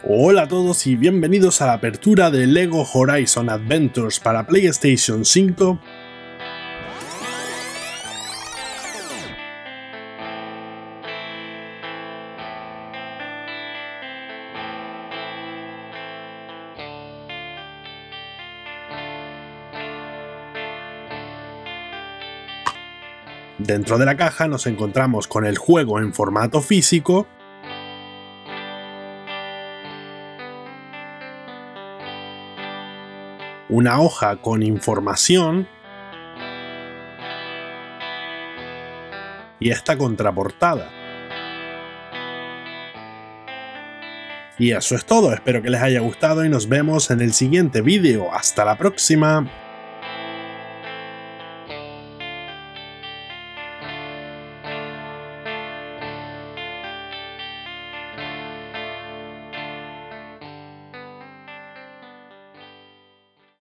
Hola a todos y bienvenidos a la apertura de LEGO Horizon Adventures para PlayStation 5. Dentro de la caja nos encontramos con el juego en formato físico, una hoja con información y esta contraportada. Y eso es todo, espero que les haya gustado y nos vemos en el siguiente vídeo. ¡Hasta la próxima!